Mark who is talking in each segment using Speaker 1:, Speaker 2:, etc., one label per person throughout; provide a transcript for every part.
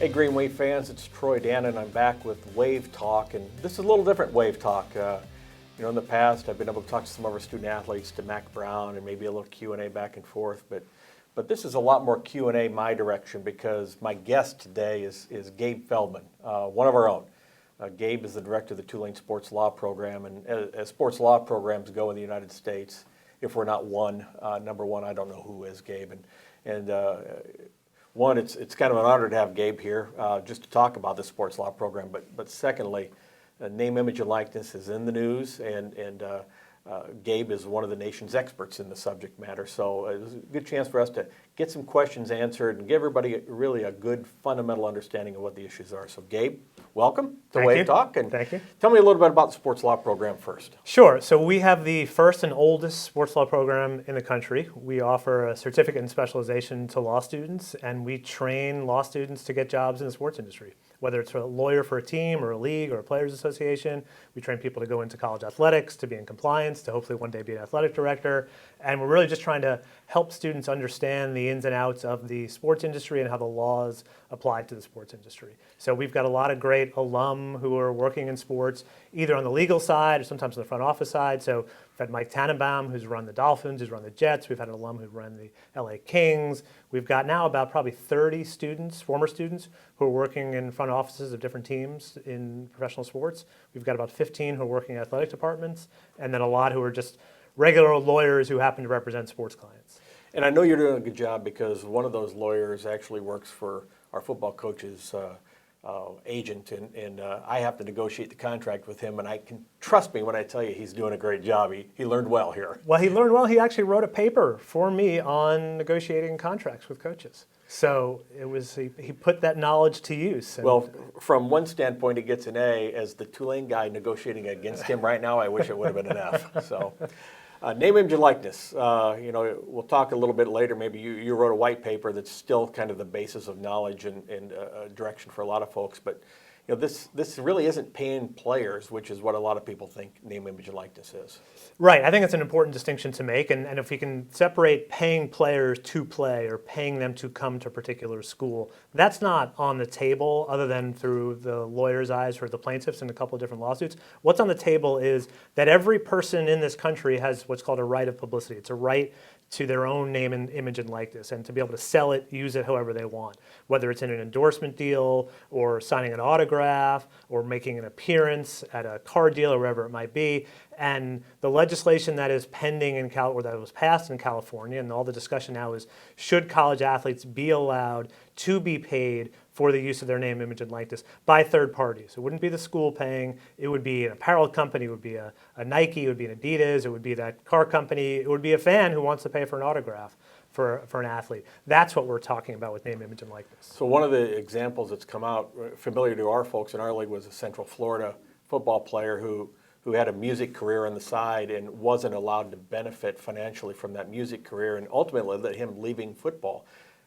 Speaker 1: Hey Green Wave fans, it's Troy Dan and I'm back with Wave Talk, and this is a little different Wave Talk. In the past I've been able to talk to some of our student athletes, to Mac Brown, and maybe a little Q&A back and forth, but this is a lot more Q&A my direction because my guest today is Gabe Feldman, one of our own. Gabe is the director of the Tulane Sports Law Program, and as sports law programs go in the United States, if we're not number one, I don't know who is, Gabe. One, it's kind of an honor to have Gabe here just to talk about the sports law program. But secondly, name, image, and likeness is in the news, and Gabe is one of the nation's experts in the subject matter. So it was a good chance for us to get some questions answered and give everybody really a good fundamental understanding of what the issues are. So Gabe, welcome to Wave Talk. And
Speaker 2: Thank you.
Speaker 1: Tell me a little bit about the sports law program first.
Speaker 2: Sure. So we have the first and oldest sports law program in the country. We offer a certificate in specialization to law students, and we train law students to get jobs in the sports industry. Whether it's a lawyer for a team or a league or a players association, we train people to go into college athletics, to be in compliance, to hopefully one day be an athletic director. And we're really just trying to help students understand the ins and outs of the sports industry and how the laws apply to the sports industry. So we've got a lot of great alum who are working in sports, either on the legal side or sometimes on the front office side. So we've had Mike Tannenbaum, who's run the Dolphins, who's run the Jets. We've had an alum who ran the LA Kings. We've got now about probably 30 students, former students, who are working in front offices of different teams in professional sports. We've got about 15 who are working in athletic departments, and then a lot who are just regular lawyers who happen to represent sports clients.
Speaker 1: And I know you're doing a good job because one of those lawyers actually works for our football coach's agent, and I have to negotiate the contract with him, and I can trust me when I tell you he's doing a great job. He learned well here.
Speaker 2: Well, he learned well. He actually wrote a paper for me on negotiating contracts with coaches. So he put that knowledge to use.
Speaker 1: Well, from one standpoint, he gets an A. As the Tulane guy negotiating against him right now, I wish it would have been an F. So. Name, image, and likeness. We'll talk a little bit later. Maybe you wrote a white paper that's still kind of the basis of knowledge and direction for a lot of folks. But this really isn't paying players, which is what a lot of people think name, image, and likeness is.
Speaker 2: Right. I think it's an important distinction to make. And if we can separate paying players to play or paying them to come to a particular school, that's not on the table other than through the lawyer's eyes for the plaintiffs in a couple of different lawsuits. What's on the table is that every person in this country has what's called a right of publicity. It's a right to their own name and image and likeness, and to be able to sell it, use it however they want, whether it's in an endorsement deal or signing an autograph or making an appearance at a car deal or wherever it might be. And the legislation that is pending or that was passed in California, and all the discussion now is, should college athletes be allowed to be paid for the use of their name, image, and likeness by third parties? It wouldn't be the school paying. It would be an apparel company. It would be a Nike. It would be an Adidas. It would be that car company. It would be a fan who wants to pay for an autograph for an athlete. That's what we're talking about with name, image, and likeness.
Speaker 1: So one of the examples that's come out familiar to our folks in our league was a Central Florida football player who had a music career on the side and wasn't allowed to benefit financially from that music career, and ultimately led him leaving football.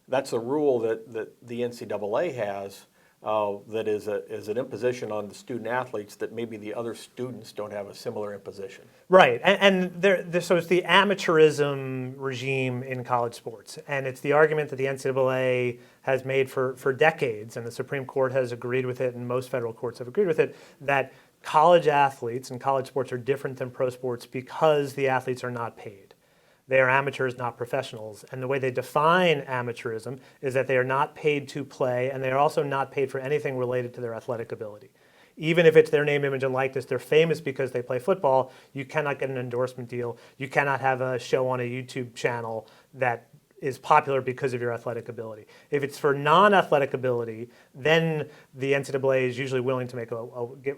Speaker 1: That's a rule that the NCAA has that is an imposition on the student athletes that maybe the other students don't have a similar imposition.
Speaker 2: Right, so it's the amateurism regime in college sports, and it's the argument that the NCAA has made for decades, and the Supreme Court has agreed with it, and most federal courts have agreed with it, that college athletes and college sports are different than pro sports because the athletes are not paid. They are amateurs, not professionals. And the way they define amateurism is that they are not paid to play, and they are also not paid for anything related to their athletic ability. Even if it's their name, image, and likeness, they're famous because they play football, you cannot get an endorsement deal. You cannot have a show on a YouTube channel that is popular because of your athletic ability. If it's for non-athletic ability, then the NCAA is usually willing to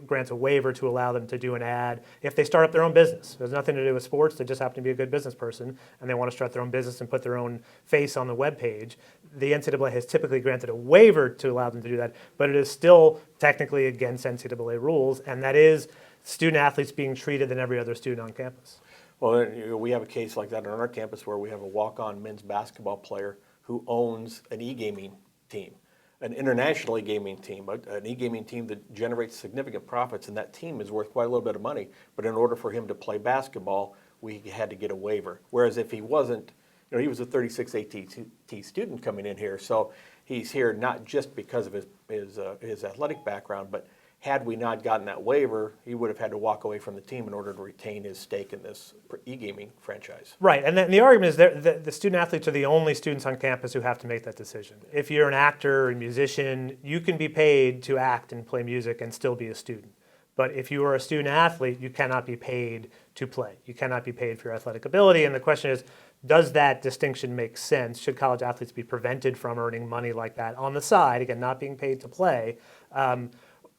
Speaker 2: grant a waiver to allow them to do an ad if they start up their own business. There's nothing to do with sports. They just happen to be a good business person, and they want to start their own business and put their own face on the webpage. The NCAA has typically granted a waiver to allow them to do that, but it is still technically against NCAA rules, and that is student athletes being treated than every other student on campus.
Speaker 1: Well, we have a case like that on our campus where we have a walk-on men's basketball player who owns an e-gaming team, an international e-gaming team, an e-gaming team that generates significant profits, and that team is worth quite a little bit of money. But in order for him to play basketball, we had to get a waiver. Whereas if he wasn't he was a 36 AT student coming in here, so he's here not just because of his athletic background, but had we not gotten that waiver, he would have had to walk away from the team in order to retain his stake in this e-gaming franchise.
Speaker 2: Right, and the argument is that the student athletes are the only students on campus who have to make that decision. If you're an actor, a musician, you can be paid to act and play music and still be a student. But if you are a student athlete, you cannot be paid to play. You cannot be paid for your athletic ability. And the question is, does that distinction make sense? Should college athletes be prevented from earning money like that on the side, again, not being paid to play?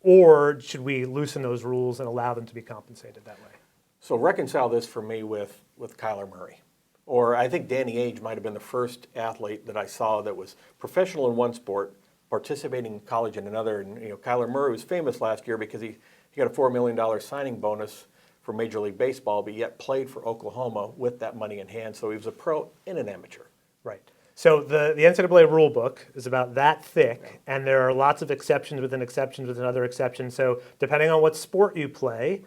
Speaker 2: Or should we loosen those rules and allow them to be compensated that way?
Speaker 1: So reconcile this for me with Kyler Murray. Or I think Danny Ainge might have been the first athlete that I saw that was professional in one sport, participating in college in another. And Kyler Murray was famous last year because he got a $4 million signing bonus for Major League Baseball, but yet played for Oklahoma with that money in hand. So he was a pro and an amateur.
Speaker 2: Right. So the NCAA rule book is about that thick, and there are lots of exceptions within other exceptions. So depending on what sport you play,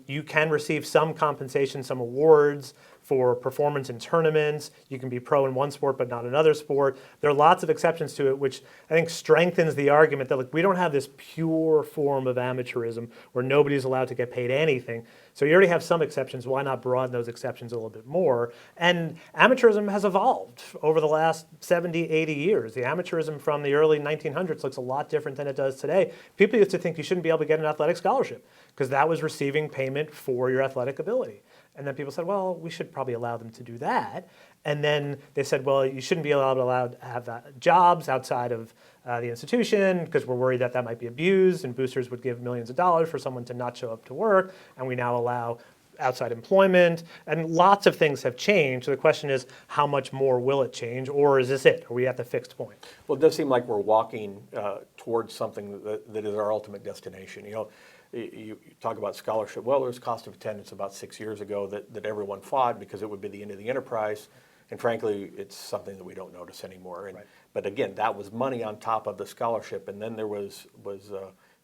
Speaker 2: you can receive some compensation, some awards for performance in tournaments. You can be pro in one sport but not another sport. There are lots of exceptions to it, which I think strengthens the argument that we don't have this pure form of amateurism where nobody's allowed to get paid anything. So you already have some exceptions. Why not broaden those exceptions a little bit more? And amateurism has evolved over the last 70, 80 years. The amateurism from the early 1900s looks a lot different than it does today. People used to think you shouldn't be able to get an athletic scholarship because that was receiving payment for your athletic ability. And then people said, well, we should probably allow them to do that. And then they said, well, you shouldn't be allowed to have jobs outside of the institution because we're worried that might be abused, and boosters would give millions of dollars for someone to not show up to work. And we now allow outside employment, and lots of things have changed. So the question is, how much more will it change, or is this it? Are we at the fixed point?
Speaker 1: Well, it does seem like we're walking towards something that is our ultimate destination. You talk about scholarship. Well, there was cost of attendance about 6 years ago that everyone fought because it would be the end of the enterprise. And frankly, it's something that we don't notice anymore. Right. But again, that was money on top of the scholarship. And then there was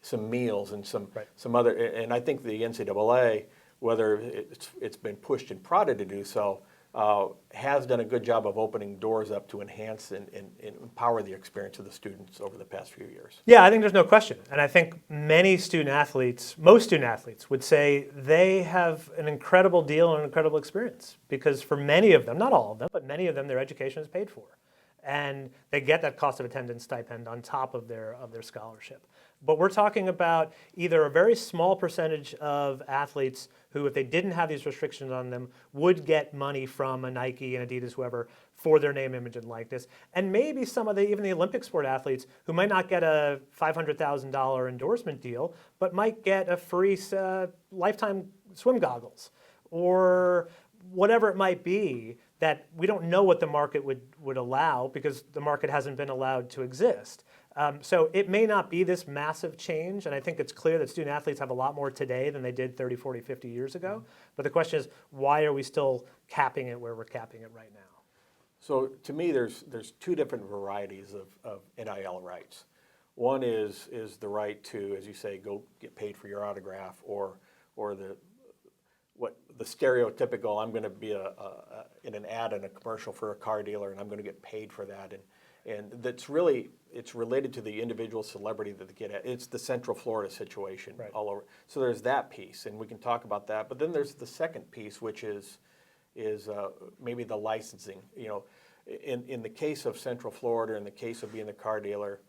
Speaker 1: some meals and some other. And I think the NCAA, whether it's been pushed and prodded to do so, has done a good job of opening doors up to enhance and empower the experience of the students over the past few years.
Speaker 2: Yeah, I think there's no question. And I think most student athletes would say they have an incredible deal and an incredible experience because for many of them, not all of them, but many of them, their education is paid for. And they get that cost of attendance stipend on top of their scholarship. But we're talking about either a very small percentage of athletes who, if they didn't have these restrictions on them, would get money from a Nike and Adidas, whoever, for their name, image, and likeness. And maybe some of even the Olympic sport athletes who might not get a $500,000 endorsement deal, but might get a free lifetime swim goggles or whatever it might be that we don't know what the market would allow because the market hasn't been allowed to exist. So it may not be this massive change, and I think it's clear that student athletes have a lot more today than they did 30, 40, 50 years ago. But the question is, why are we still capping it where we're capping it right now?
Speaker 1: So to me, there's two different varieties of NIL rights. One is the right to, as you say, go get paid for your autograph, or the stereotypical, I'm going to be in an ad in a commercial for a car dealer, and I'm going to get paid for that. And that's really, it's related to the individual celebrity that they get at. It's the Central Florida situation all over. So there's that piece, and we can talk about that. But then there's the second piece, which is maybe the licensing. In the case of Central Florida, in the case of being the car dealer,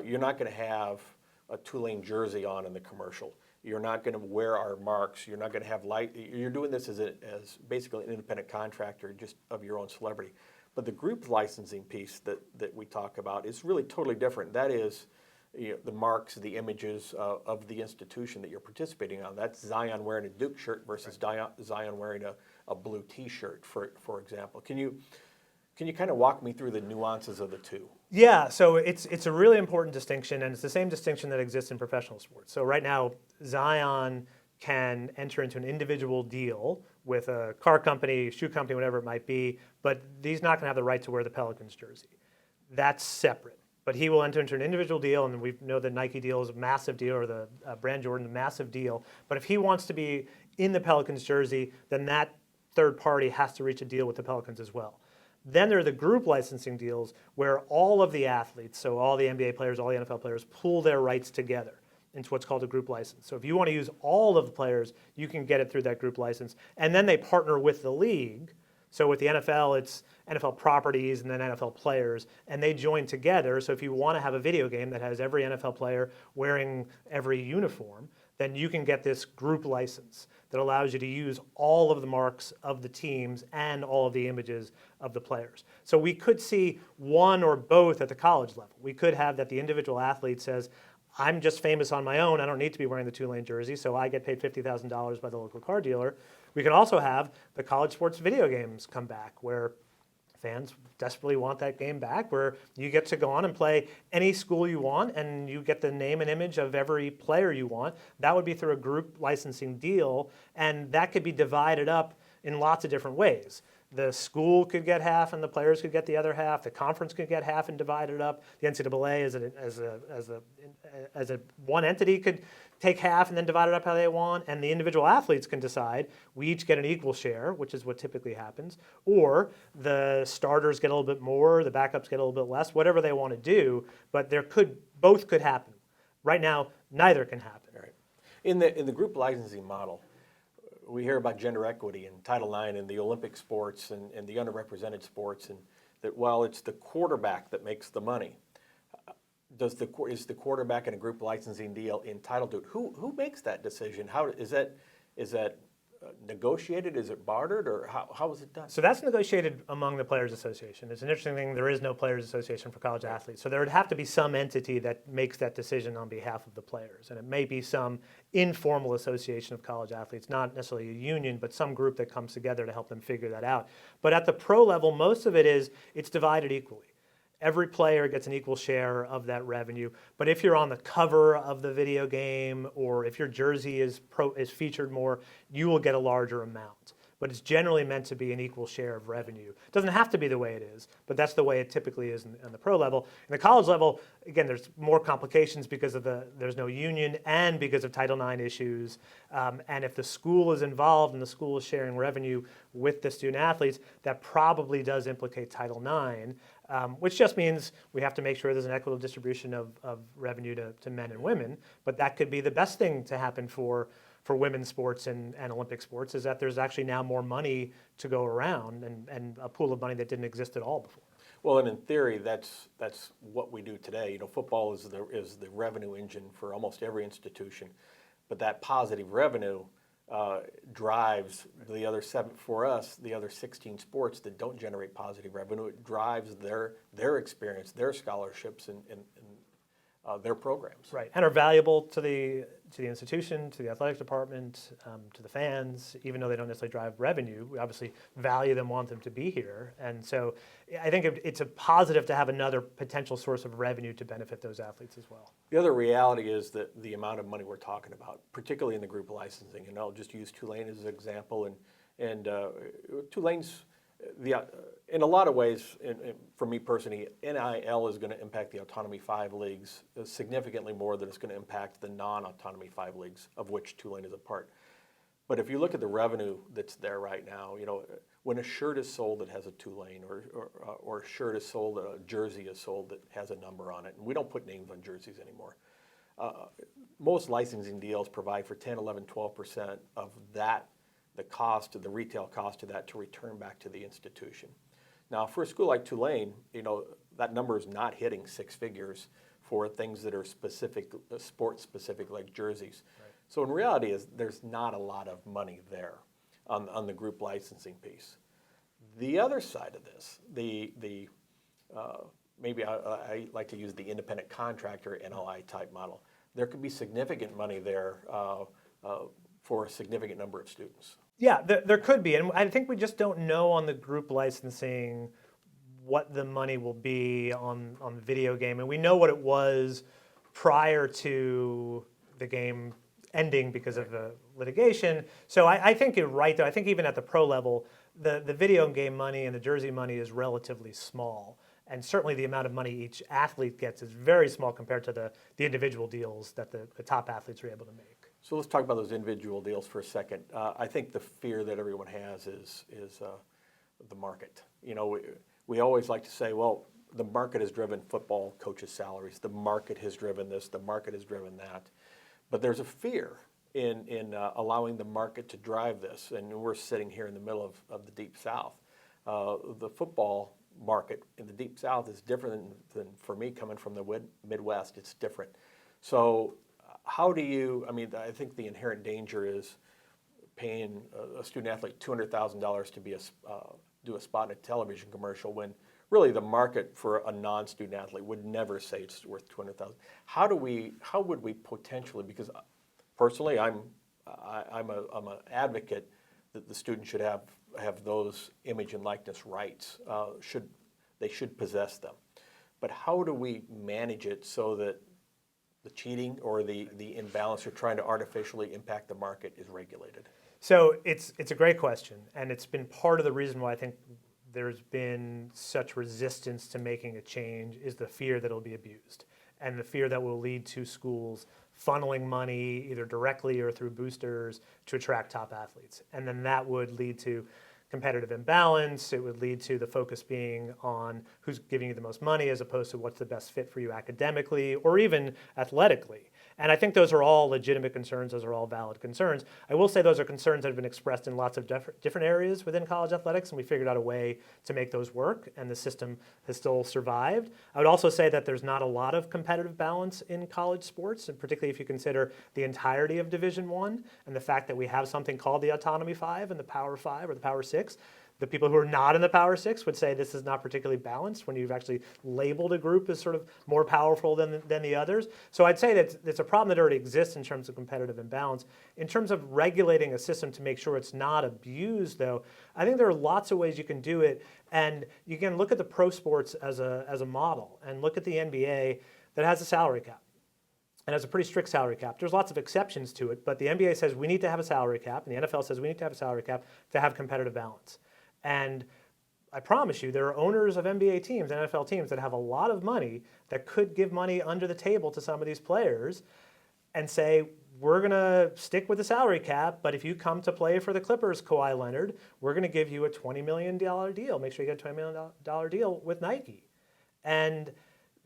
Speaker 1: you're not going to have a Tulane jersey on in the commercial. You're not going to wear our marks. You're not going to have You're doing this as basically an independent contractor, just of your own celebrity. But the group licensing piece that we talk about is really totally different. That is the marks, the images of the institution that you're participating on. That's Zion wearing a Duke shirt versus Zion wearing a blue T-shirt, for example. Can you kind of walk me through the nuances of the two?
Speaker 2: Yeah, so it's a really important distinction, and it's the same distinction that exists in professional sports. So right now, Zion can enter into an individual deal with a car company, shoe company, whatever it might be, but he's not going to have the right to wear the Pelicans jersey. That's separate. But he will enter into an individual deal, and we know the Nike deal is a massive deal, or the brand Jordan, a massive deal. But if he wants to be in the Pelicans jersey, then that third party has to reach a deal with the Pelicans as well. Then there are the group licensing deals where all of the athletes, so all the NBA players, all the NFL players, pool their rights together into what's called a group license. So if you want to use all of the players, you can get it through that group license. And then they partner with the league. So with the NFL, it's NFL properties and then NFL players, and they join together. So if you want to have a video game that has every NFL player wearing every uniform, then you can get this group license that allows you to use all of the marks of the teams and all of the images of the players. So we could see one or both at the college level. We could have that the individual athlete says, I'm just famous on my own. I don't need to be wearing the Tulane jersey, so I get paid $50,000 by the local car dealer. We can also have the college sports video games come back where fans desperately want that game back, where you get to go on and play any school you want and you get the name and image of every player you want. That would be through a group licensing deal, and that could be divided up in lots of different ways. The school could get half and the players could get the other half. The conference could get half and divide it up. The NCAA as a one entity could take half and then divide it up how they want. And the individual athletes can decide we each get an equal share, which is what typically happens. Or the starters get a little bit more, the backups get a little bit less, whatever they want to do. But both could happen. Right now, neither can happen.
Speaker 1: Right. In the group licensing model, we hear about gender equity in Title IX and the Olympic sports and the underrepresented sports, and that while it's the quarterback that makes the money, is the quarterback in a group licensing deal entitled to it? Who makes that decision? How is that negotiated? Is it bartered, or how is it done?
Speaker 2: So that's negotiated among the Players Association. It's an interesting thing. There is no Players Association for college athletes. So there would have to be some entity that makes that decision on behalf of the players. And it may be some informal association of college athletes, not necessarily a union, but some group that comes together to help them figure that out. But at the pro level, most of it's divided equally. Every player gets an equal share of that revenue. But if you're on the cover of the video game or if your jersey is featured more, you will get a larger amount. But it's generally meant to be an equal share of revenue. It doesn't have to be the way it is, but that's the way it typically is on the pro level. In the college level, again, there's more complications because there's no union and because of Title IX issues. And if the school is involved and the school is sharing revenue with the student athletes, that probably does implicate Title IX. Which just means we have to make sure there's an equitable distribution of revenue to men and women. But that could be the best thing to happen for women's sports and Olympic sports, is that there's actually now more money to go around and a pool of money that didn't exist at all before.
Speaker 1: Well, and in theory, that's what we do today. You know, football is the revenue engine for almost every institution, but that positive revenue drives the other the other 16 sports that don't generate positive revenue. It drives their experience, their scholarships, and their programs.
Speaker 2: Right, and are valuable to the institution, to the athletic department, to the fans, even though they don't necessarily drive revenue. We obviously value them, want them to be here. And so I think it's a positive to have another potential source of revenue to benefit those athletes as well.
Speaker 1: The other reality is that the amount of money we're talking about, particularly in the group licensing, and I'll just use Tulane as an example, and Tulane's, in a lot of ways, for me personally, NIL is going to impact the Autonomy 5 leagues significantly more than it's going to impact the non-Autonomy 5 leagues, of which Tulane is a part. But if you look at the revenue that's there right now, you know, when a shirt is sold that has a Tulane, or a shirt is sold, a jersey is sold that has a number on it, and we don't put names on jerseys anymore. Most licensing deals provide for 10, 11, 12% of that, the retail cost of that, to return back to the institution. Now, for a school like Tulane, you know, that number is not hitting six figures for things that are specific, sports specific, like jerseys. Right. So in reality, there's not a lot of money there on the group licensing piece. The other side of this, maybe I like to use the independent contractor NLI type model. There could be significant money there for a significant number of students.
Speaker 2: Yeah, there could be, and I think we just don't know on the group licensing what the money will be on the video game, and we know what it was prior to the game ending because of the litigation. So I think you're right, though. I think even at the pro level, the video game money and the jersey money is relatively small, and certainly the amount of money each athlete gets is very small compared to the individual deals that the top athletes are able to make.
Speaker 1: So let's talk about those individual deals for a second. I think the fear that everyone has is the market. You know, we always like to say, well, the market has driven football coaches' salaries. The market has driven this. The market has driven that. But there's a fear in allowing the market to drive this. And we're sitting here in the middle of the Deep South. The football market in the Deep South is different than for me coming from the Midwest. It's different. So how do you, I mean, I think the inherent danger is paying a student athlete $200,000 to be do a spot in a television commercial when really the market for a non-student athlete would never say it's worth $200,000. How would we potentially, because personally I'm an advocate that the student should have those image and likeness rights. They should possess them. But how do we manage it so that the cheating or the imbalance or trying to artificially impact the market is regulated?
Speaker 2: So it's a great question, and it's been part of the reason why I think there's been such resistance to making a change is the fear that it'll be abused, and the fear that will lead to schools funneling money either directly or through boosters to attract top athletes. And then that would lead to competitive imbalance. It would lead to the focus being on who's giving you the most money as opposed to what's the best fit for you academically or even athletically. And I think those are all legitimate concerns. Those are all valid concerns. I will say those are concerns that have been expressed in lots of different areas within college athletics, and we figured out a way to make those work, and the system has still survived. I would also say that there's not a lot of competitive balance in college sports, and particularly if you consider the entirety of Division I and the fact that we have something called the Autonomy 5 and the Power 5 or the Power 6. The people who are not in the Power 6 would say this is not particularly balanced when you've actually labeled a group as sort of more powerful than the others. So I'd say that it's a problem that already exists in terms of competitive imbalance. In terms of regulating a system to make sure it's not abused, though, I think there are lots of ways you can do it. And you can look at the pro sports as a model and look at the NBA that has a salary cap. And has a pretty strict salary cap. There's lots of exceptions to it, but the NBA says we need to have a salary cap, and the NFL says we need to have a salary cap to have competitive balance. And I promise you, there are owners of NBA teams and NFL teams that have a lot of money that could give money under the table to some of these players and say, we're going to stick with the salary cap, but if you come to play for the Clippers, Kawhi Leonard, we're going to give you a $20 million deal. Make sure you get a $20 million deal with Nike. And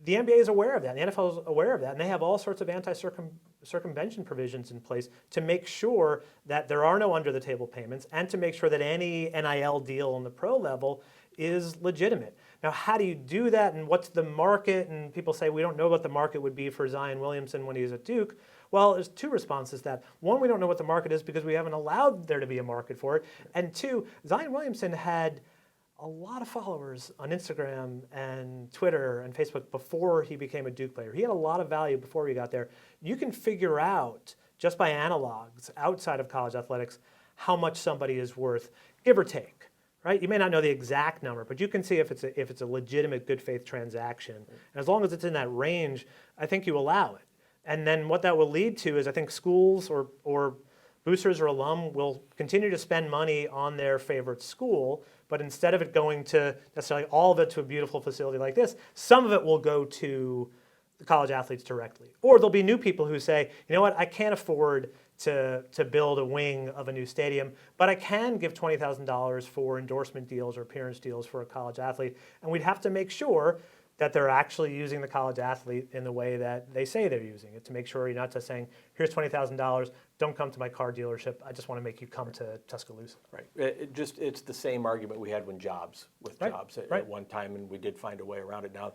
Speaker 2: the NBA is aware of that, and the NFL is aware of that, and they have all sorts of anti-circumvention provisions in place to make sure that there are no under-the-table payments and to make sure that any NIL deal on the pro level is legitimate. Now, how do you do that, and what's the market? And people say, we don't know what the market would be for Zion Williamson when he was at Duke. Well, there's two responses to that. One, we don't know what the market is because we haven't allowed there to be a market for it. And two, Zion Williamson had a lot of followers on Instagram and Twitter and Facebook before he became a Duke player. He had a lot of value before he got there. You can figure out, just by analogs outside of college athletics, how much somebody is worth, give or take, right? You may not know the exact number, but you can see if it's a legitimate good faith transaction. And as long as it's in that range, I think you allow it. And then what that will lead to is I think schools or boosters or alum will continue to spend money on their favorite school, but instead of it going to necessarily all of it to a beautiful facility like this, some of it will go to the college athletes directly. Or there'll be new people who say, you know what, I can't afford to build a wing of a new stadium, but I can give $20,000 for endorsement deals or appearance deals for a college athlete. And we'd have to make sure that they're actually using the college athlete in the way that they say they're using it, to make sure you're not just saying, here's $20,000, don't come to my car dealership, I just want to make you come to Tuscaloosa.
Speaker 1: Right. It's the same argument we had with jobs at one time, and we did find a way around it. Now,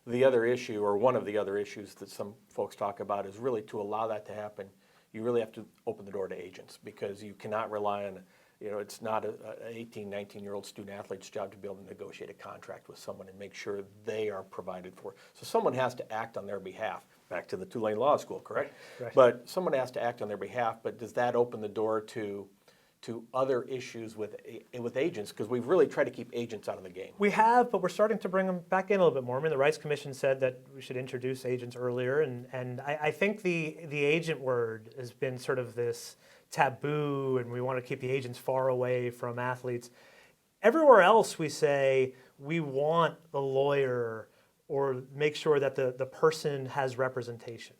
Speaker 1: the other issue, or one of the other issues that some folks talk about, is really to allow that to happen, you really have to open the door to agents, because you cannot rely on, it's not an 18, 19-year-old student athlete's job to be able to negotiate a contract with someone and make sure they are provided for. So someone has to act on their behalf. Back to the Tulane Law School, correct? Right. But someone has to act on their behalf, but does that open the door to other issues with agents? Because we've really tried to keep agents out of the game.
Speaker 2: We have, but we're starting to bring them back in a little bit more. I mean, the Rights Commission said that we should introduce agents earlier, and I think the agent word has been sort of this taboo, and we want to keep the agents far away from athletes. Everywhere else we say we want the lawyer or make sure that the person has representation.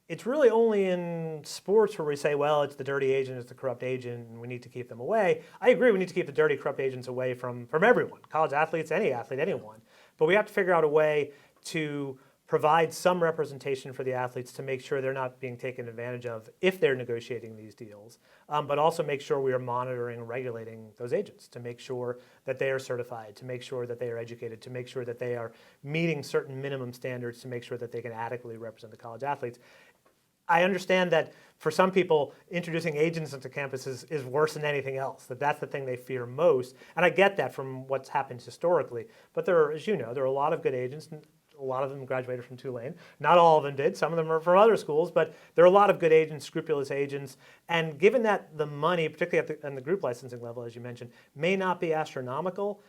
Speaker 2: it's really only in sports where we say, well, it's the dirty agent, it's the corrupt agent, and we need to keep them away. I agree, we need to keep the dirty, corrupt agents away from everyone, college athletes, any athlete, anyone. But we have to figure out a way to provide some representation for the athletes to make sure they're not being taken advantage of if they're negotiating these deals, but also make sure we are monitoring and regulating those agents to make sure that they are certified, to make sure that they are educated, to make sure that they are meeting certain minimum standards to make sure that they can adequately represent the college athletes. I understand that for some people, introducing agents into campus is worse than anything else, that's the thing they fear most. And I get that from what's happened historically. But there are, as you know, there are a lot of good agents. A lot of them graduated from Tulane. Not all of them did. Some of them are from other schools. But there are a lot of good agents, scrupulous agents. And given that the money, particularly at the group licensing level, as you mentioned, may not be astronomical,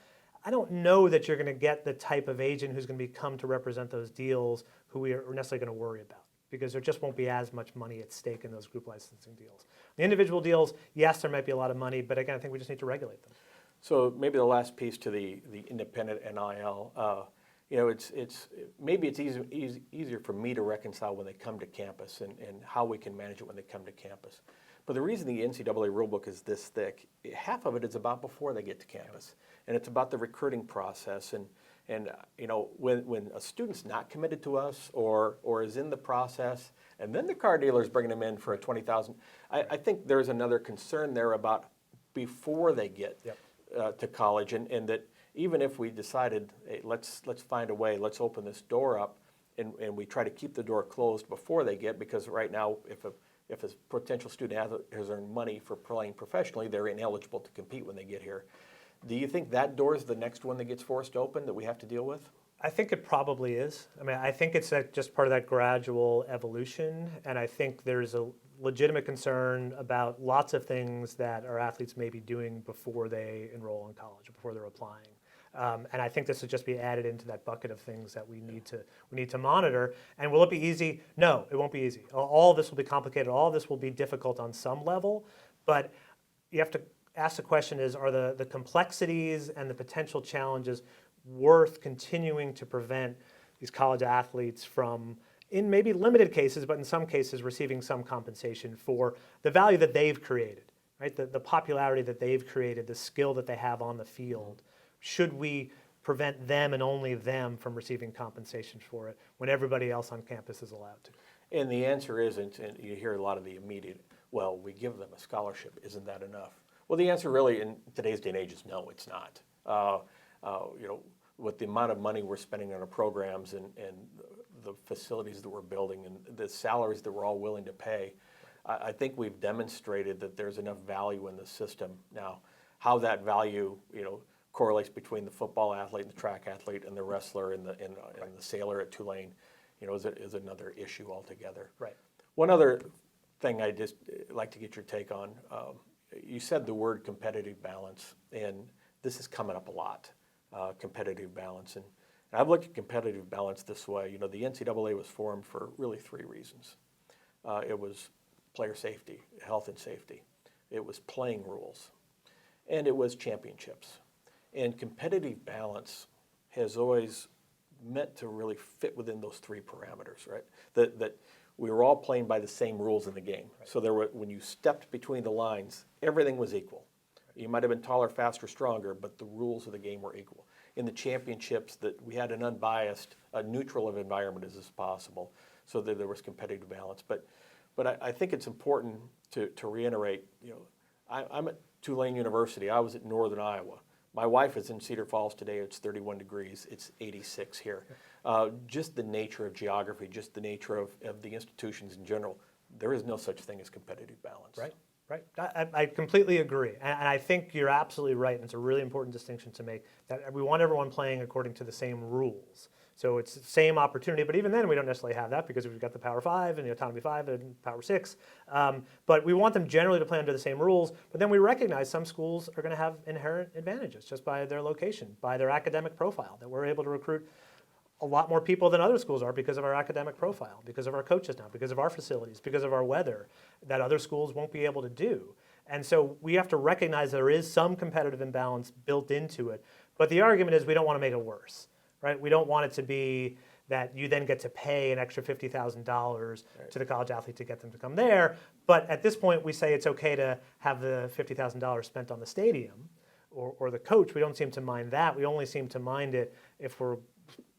Speaker 2: I don't know that you're going to get the type of agent who's going to come to represent those deals who we are necessarily going to worry about, because there just won't be as much money at stake in those group licensing deals. The individual deals, yes, there might be a lot of money, but again, I think we just need to regulate them.
Speaker 1: So maybe the last piece to the independent NIL, maybe it's easier for me to reconcile when they come to campus and how we can manage it when they come to campus. But the reason the NCAA rulebook is this thick, half of it is about before they get to campus, and it's about the recruiting process. And when a student's not committed to us or is in the process, and then the car dealer's bringing them in for a $20,000, I think there's another concern there about before they get to college, and that even if we decided, hey, let's find a way, let's open this door up, and we try to keep the door closed before they get, because right now, if a potential student athlete has earned money for playing professionally, they're ineligible to compete when they get here. Do you think that door is the next one that gets forced open that we have to deal with?
Speaker 2: I think it probably is. I mean, I think it's just part of that gradual evolution, and I think there's a legitimate concern about lots of things that our athletes may be doing before they enroll in college or before they're applying. And I think this would just be added into that bucket of things that we need to monitor. And will it be easy? No, it won't be easy. All of this will be complicated. All of this will be difficult on some level. But you have to ask the question are the complexities and the potential challenges worth continuing to prevent these college athletes from, in maybe limited cases, but in some cases, receiving some compensation for the value that they've created, right? The popularity that they've created, the skill that they have on the field. Should we prevent them and only them from receiving compensation for it when everybody else on campus is allowed to?
Speaker 1: And the answer isn't, and you hear a lot of the immediate, well, we give them a scholarship, isn't that enough? Well, the answer really in today's day and age is no, it's not. With the amount of money we're spending on our programs and the facilities that we're building and the salaries that we're all willing to pay, I think we've demonstrated that there's enough value in the system. Now, how that value, correlates between the football athlete and the track athlete and the wrestler and the sailor at Tulane, is another issue altogether.
Speaker 2: Right.
Speaker 1: One other thing I just like to get your take on. You said the word competitive balance, and this is coming up a lot, competitive balance. And I've looked at competitive balance this way. The NCAA was formed for really three reasons. It was player safety, health and safety. It was playing rules. And it was championships. And competitive balance has always meant to really fit within those three parameters, right? That we were all playing by the same rules in the game. Right. So when you stepped between the lines, everything was equal. Right. You might have been taller, faster, stronger, but the rules of the game were equal. In the championships, that we had an unbiased, neutral environment as possible, so that there was competitive balance. But I think it's important to reiterate. I'm at Tulane University. I was at Northern Iowa. My wife is in Cedar Falls today. It's 31 degrees. It's 86 here. Just the nature of geography, just the nature of the institutions in general, there is no such thing as competitive balance.
Speaker 2: Right. I completely agree. And I think you're absolutely right. And it's a really important distinction to make, that we want everyone playing according to the same rules. So it's the same opportunity, but even then we don't necessarily have that because we've got the Power 5 and the Autonomy 5 and Power 6. But we want them generally to play under the same rules, but then we recognize some schools are going to have inherent advantages just by their location, by their academic profile, that we're able to recruit a lot more people than other schools are because of our academic profile, because of our coaches now, because of our facilities, because of our weather, that other schools won't be able to do. And so we have to recognize there is some competitive imbalance built into it, but the argument is we don't want to make it worse. Right? We don't want it to be that you then get to pay an extra $50,000 to the college athlete to get them to come there. But at this point, we say it's okay to have the $50,000 spent on the stadium or the coach. We don't seem to mind that. We only seem to mind it if we're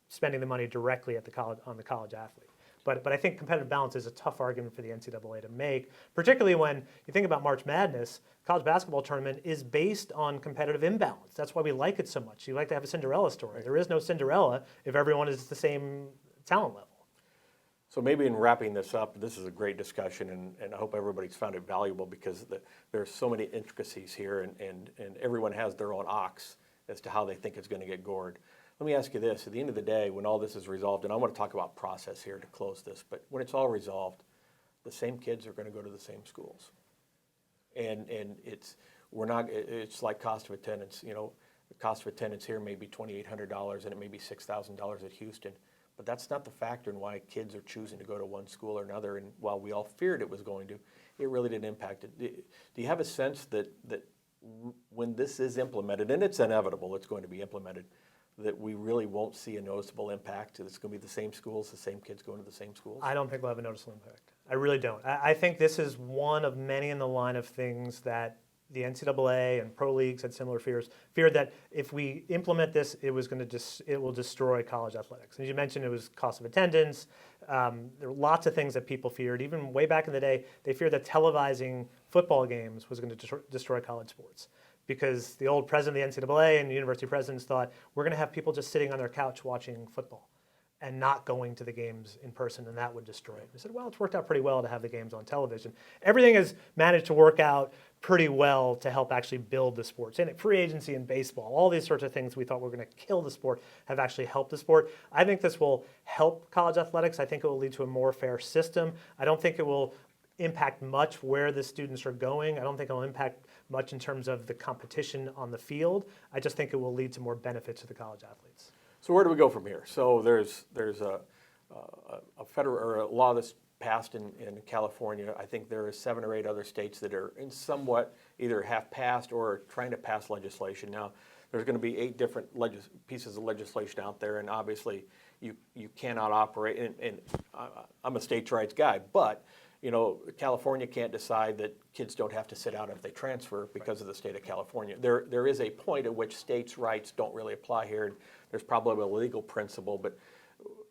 Speaker 2: spending the money directly at the college on the college athlete. But I think competitive balance is a tough argument for the NCAA to make, particularly when you think about March Madness. College basketball tournament is based on competitive imbalance. That's why we like it so much. You like to have a Cinderella story. There is no Cinderella if everyone is the same talent level.
Speaker 1: So maybe in wrapping this up, this is a great discussion, and I hope everybody's found it valuable because there's so many intricacies here, and everyone has their own ox as to how they think it's going to get gored. Let me ask you this. At the end of the day, when all this is resolved, and I want to talk about process here to close this, but when it's all resolved, the same kids are going to go to the same schools. And it's like cost of attendance. You know, the cost of attendance here may be $2,800 and it may be $6,000 at Houston. But that's not the factor in why kids are choosing to go to one school or another. And while we all feared it was going to, it really didn't impact it. Do you have a sense that when this is implemented, and it's inevitable, it's going to be implemented, that we really won't see a noticeable impact? It's going to be the same schools, the same kids going to the same schools?
Speaker 2: I don't think we'll have a noticeable impact. I really don't. I think this is one of many in the line of things that the NCAA and pro leagues had similar feared that if we implement this, it will destroy college athletics. As you mentioned, it was cost of attendance. There were lots of things that people feared. Even way back in the day, they feared that televising football games was going to destroy college sports, because the old president of the NCAA and the university presidents thought we're going to have people just sitting on their couch watching football and not going to the games in person, and that would destroy it. They said, well, it's worked out pretty well to have the games on television. Everything has managed to work out pretty well to help actually build the sports. And free agency in baseball, all these sorts of things we thought were going to kill the sport have actually helped the sport. I think this will help college athletics. I think it will lead to a more fair system. I don't think it will impact much where the students are going. I don't think it'll impact much in terms of the competition on the field. I just think it will lead to more benefits to the college athletes.
Speaker 1: So where do we go from here? So there's a federal or a law that's passed in California. I think there are 7 or 8 other states that are in somewhat either have passed or are trying to pass legislation. Now, there's going to be 8 different pieces of legislation out there, and obviously you cannot operate. And I'm a states' rights guy, but you know, California can't decide that kids don't have to sit out if they transfer because of the state of California. There is a point at which states' rights don't really apply here. And there's probably a legal principle, but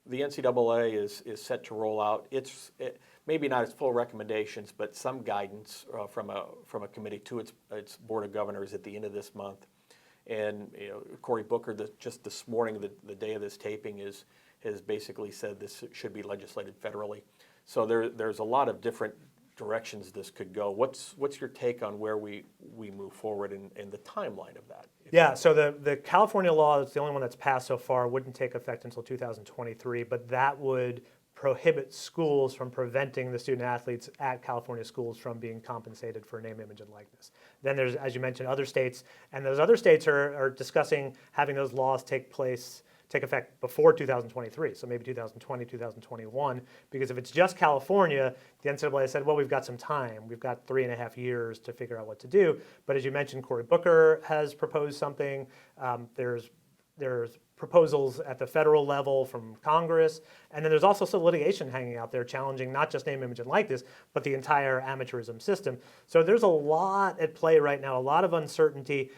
Speaker 1: the NCAA is set to roll out maybe not its full recommendations, but some guidance from a committee to its board of governors at the end of this month. And you know, Cory Booker, just this morning, the day of this taping, has basically said this should be legislated federally. So there's a lot of different directions this could go. What's your take on where we move forward and the timeline of that?
Speaker 2: Yeah, so the California law is the only one that's passed so far, wouldn't take effect until 2023, but that would prohibit schools from preventing the student athletes at California schools from being compensated for name, image, and likeness. Then there's, as you mentioned, other states, and those other states are discussing having those laws take effect before 2023, so maybe 2020, 2021, because if it's just California, the NCAA said, well, we've got some time. We've got 3.5 years to figure out what to do. But as you mentioned, Cory Booker has proposed something. There's proposals at the federal level from Congress, and then there's also some litigation hanging out there challenging not just name, image, and likeness, but the entire amateurism system. So there's a lot at play right now, a lot of uncertainty.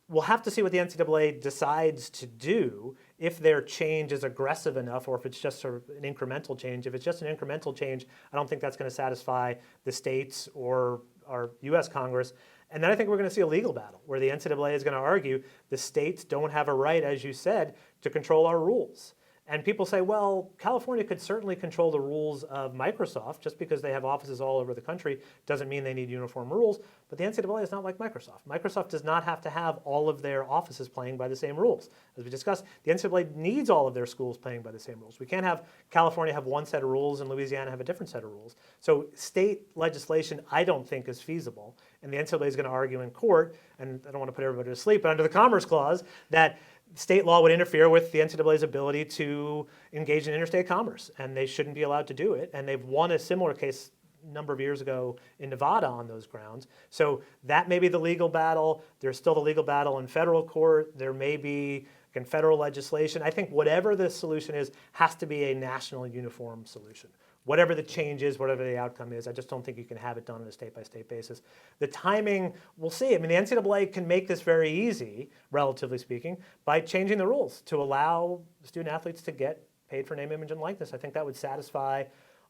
Speaker 2: We'll have to see what the NCAA decides to do, if their change is aggressive enough or if it's just sort of an incremental change. If it's just an incremental change, I don't think that's going to satisfy the states or our U.S. Congress. And then I think we're going to see a legal battle where the NCAA is going to argue the states don't have a right, as you said, to control our rules. And people say, well, California could certainly control the rules of Microsoft. Just because they have offices all over the country doesn't mean they need uniform rules. But the NCAA is not like Microsoft. Microsoft does not have to have all of their offices playing by the same rules. As we discussed, the NCAA needs all of their schools playing by the same rules. We can't have California have one set of rules and Louisiana have a different set of rules. So state legislation, I don't think, is feasible. And the NCAA is going to argue in court, and I don't want to put everybody to sleep, but under the Commerce Clause, that state law would interfere with the NCAA's ability to engage in interstate commerce, and they shouldn't be allowed to do it. And they've won a similar case a number of years ago in Nevada on those grounds. So that may be the legal battle. There's still the legal battle in federal court. There may be Again, federal legislation, I think whatever the solution is, has to be a national uniform solution. Whatever the change is, whatever the outcome is, I just don't think you can have it done on a state-by-state basis. The timing, we'll see. I mean, the NCAA can make this very easy, relatively speaking, by changing the rules to allow student athletes to get paid for name, image, and likeness. I think that would satisfy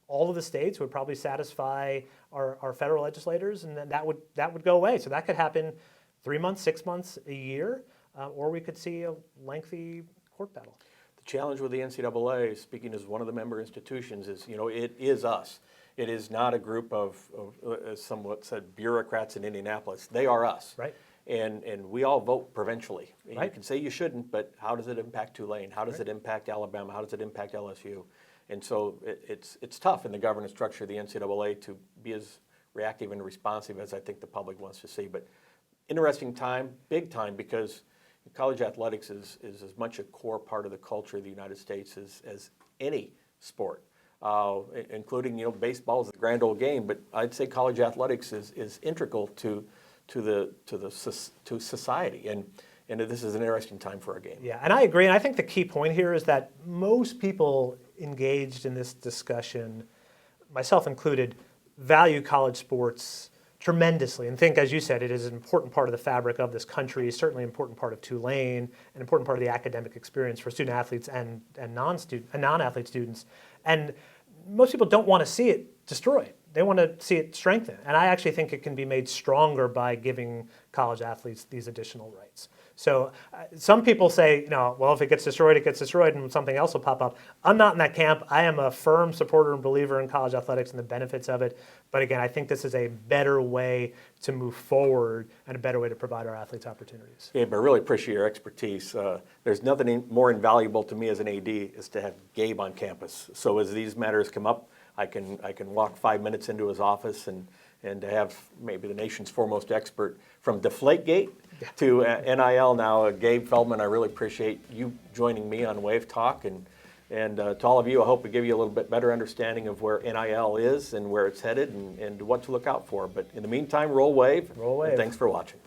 Speaker 2: all of the states, would probably satisfy our federal legislators, and then that would go away. So that could happen 3 months, 6 months, a year, or we could see a lengthy court battle.
Speaker 1: The challenge with the NCAA, speaking as one of the member institutions, is, it is us. It is not a group of as somewhat said, bureaucrats in Indianapolis. They are us.
Speaker 2: Right.
Speaker 1: And we all vote provincially.
Speaker 2: Right.
Speaker 1: You can say you shouldn't, but how does it impact Tulane? How does it impact Alabama? How does it impact LSU? And so it's tough in the governance structure of the NCAA to be as reactive and responsive as I think the public wants to see. But interesting time, big time, because college athletics is as much a core part of the culture of the United States as any sport, including baseball is the grand old game. But I'd say college athletics is integral to society, and this is an interesting time for our game.
Speaker 2: Yeah, and I agree. And I think the key point here is that most people engaged in this discussion, myself included, value college sports tremendously and think, as you said, it is an important part of the fabric of this country, certainly an important part of Tulane, an important part of the academic experience for student athletes and non-athlete students. And most people don't want to see it destroyed. They want to see it strengthened. And I actually think it can be made stronger by giving college athletes these additional rights. So some people say, well, if it gets destroyed, it gets destroyed and something else will pop up. I'm not in that camp. I am a firm supporter and believer in college athletics and the benefits of it. But again, I think this is a better way to move forward and a better way to provide our athletes opportunities.
Speaker 1: Gabe, I really appreciate your expertise. There's nothing more invaluable to me as an AD is to have Gabe on campus. So as these matters come up, I can walk 5 minutes into his office and to have maybe the nation's foremost expert from Deflategate to NIL now, Gabe Feldman. I really appreciate you joining me on Wave Talk, and to all of you, I hope we give you a little bit better understanding of where NIL is and where it's headed and what to look out for. But in the meantime, roll Wave.
Speaker 2: Roll Wave.
Speaker 1: And thanks for watching.